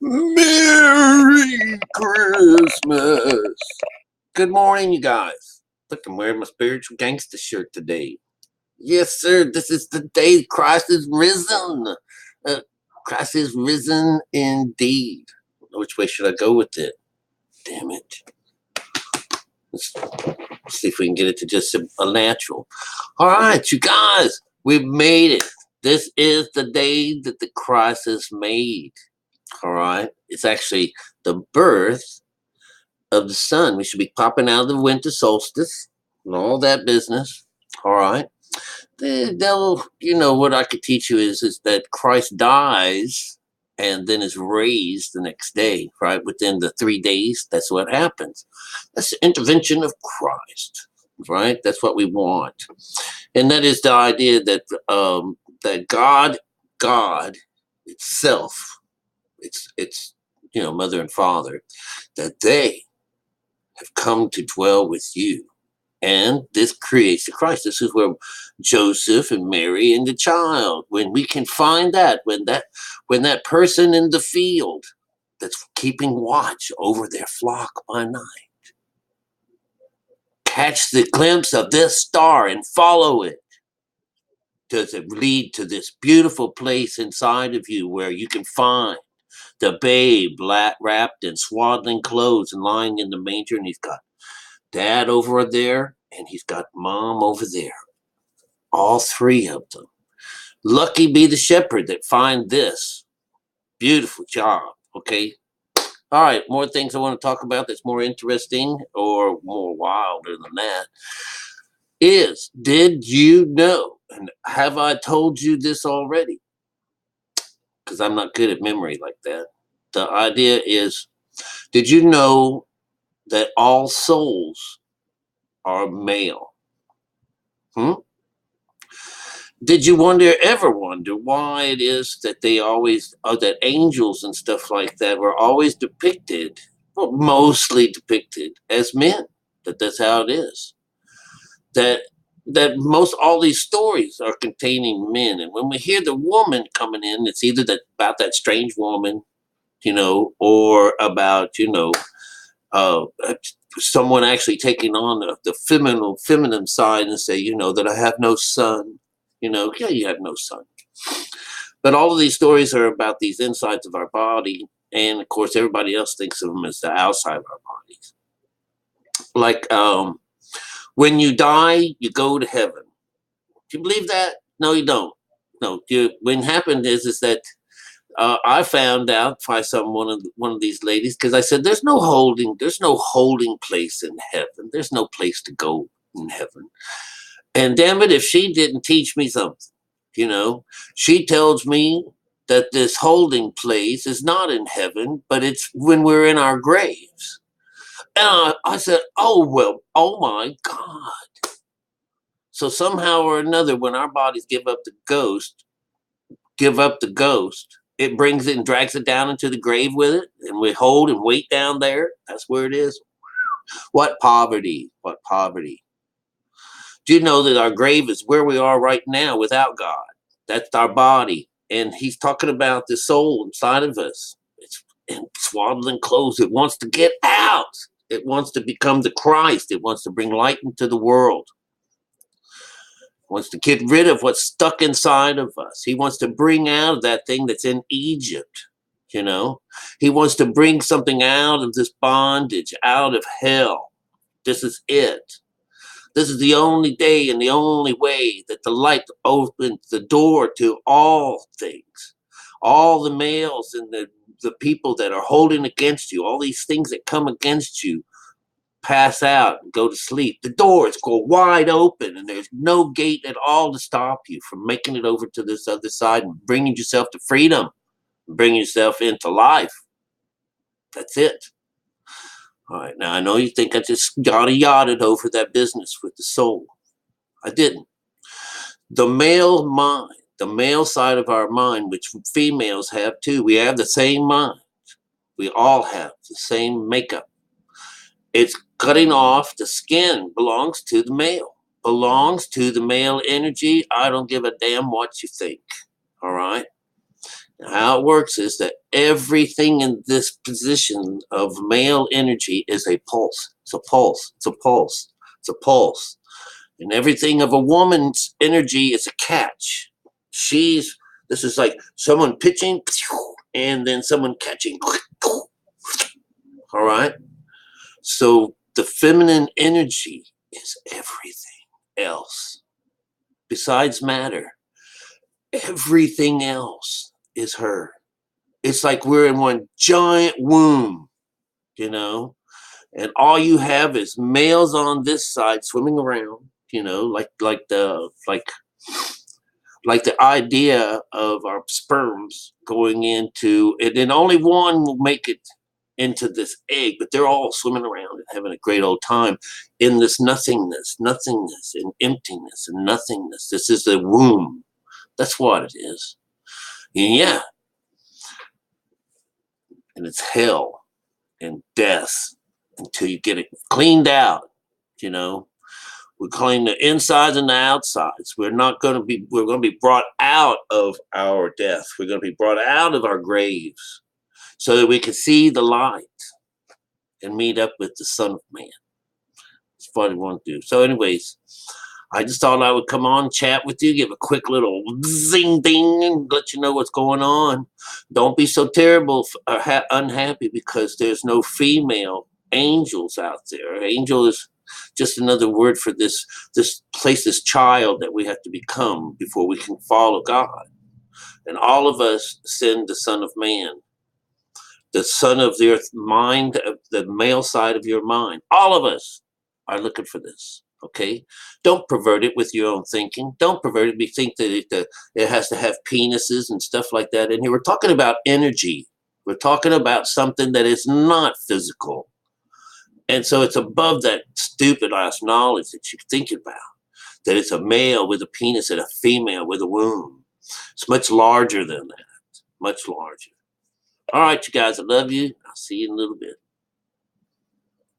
Merry Christmas. Good morning, you guys. Look, I'm wearing my spiritual gangster shirt today. Yes, sir. This is the day Christ is risen. Uh, Christ is risen indeed. Which way should I go with it? Damn it. Let's see if we can get it to just a natural. All right, you guys, we've made it. This is the day that the Christ is made. All right. It's actually the birth of the sun. We should be popping out of the winter solstice and all that business. All right. What I could teach you is that Christ dies and then is raised the next day, right? Within the 3 days, that's what happens. That's the intervention of Christ, right? That's what we want. And that is the idea that God itself, it's mother and father, that they have come to dwell with you. And this creates the Christ. This is where Joseph and Mary and the child, when we can find when that person in the field that's keeping watch over their flock by night, catch the glimpse of this star and follow it. Does it lead to this beautiful place inside of you where you can find the babe wrapped in swaddling clothes and lying in the manger, and he's got dad over there and he's got mom over there, all three of them. Lucky be the shepherd that find this beautiful job. Okay, all right, more things I want to talk about that's more interesting or more wilder than that is, did you know, and have I told you this already, because I'm not good at memory like that. The idea is, did you know that all souls are male? Did you ever wonder why it is that that angels and stuff like that were always depicted, well, mostly depicted as men? That's how it is. That most all these stories are containing men, and when we hear the woman coming in, it's either about that strange woman, or about uh, someone actually taking on the feminine side and say, that I have no son. Yeah, you have no son. But all of these stories are about these insides of our body, and of course, everybody else thinks of them as the outside of our bodies. Like when you die, you go to heaven. Do you believe that? No, you don't. No, when happened is that I found out by one of these ladies, because I said there's no holding place in heaven. There's no place to go in heaven. And damn it, if she didn't teach me something, she tells me that this holding place is not in heaven, but it's when we're in our graves. And I said, oh well, oh my God. So somehow or another, when our bodies give up the ghost, it brings it and drags it down into the grave with it, and we hold and wait down there. That's where it is. What poverty! What poverty! Do you know that our grave is where we are right now without God? That's our body, and He's talking about the soul inside of us. It's in swaddling clothes. It wants to get out. It wants to become the Christ. It wants to bring light into the world. Wants to get rid of what's stuck inside of us. He wants to bring out that thing that's in Egypt. He wants to bring something out of this bondage, out of hell. This is it. This is the only day and the only way that the light opens the door to all things. All the males and the people that are holding against you, all these things that come against you, pass out and go to sleep. The doors go wide open, and there's no gate at all to stop you from making it over to this other side and bringing yourself to freedom, and bringing yourself into life. That's it. All right, now I know you think I just yada over that business with the soul. I didn't. The male mind, the male side of our mind, which females have too, we have the same mind. We all have the same makeup. It's cutting off the skin, belongs to the male, belongs to the male energy. I don't give a damn what you think. All right. How it works is that everything in this position of male energy is a pulse. It's a pulse. It's a pulse. It's a pulse. And everything of a woman's energy is a catch. This is like someone pitching and then someone catching. All right. So the feminine energy is everything else besides matter. Everything else is her. It's like we're in one giant womb, you know, and all you have is males on this side swimming around, you know, like the idea of our sperms going into, and then only one will make it into this egg, but they're all swimming around and having a great old time in this nothingness, and emptiness and nothingness. This is the womb. That's what it is. And yeah, and it's hell and death until you get it cleaned out, you know. We clean the insides and the outsides. We're going to be brought out of our death. We're going to be brought out of our graves so that we can see the light and meet up with the Son of Man. That's what we want to do. So anyways, I just thought I would come on, chat with you, give a quick little zing ding, and let you know what's going on. Don't be so terrible or unhappy because there's no female angels out there. Angel is just another word for this place, this child that we have to become before we can follow God. And all of us send the Son of Man, the son of the earth mind, the male side of your mind. All of us are looking for this. Okay, don't pervert it with your own thinking. Don't pervert it. We think that it has to have penises and stuff like that in here. We're talking about energy. We're talking about something that is not physical. And so it's above that stupid ass knowledge that you're thinking about, that it's a male with a penis and a female with a womb. It's much larger than that. Much larger. All right, you guys, I love you. I'll see you in a little bit.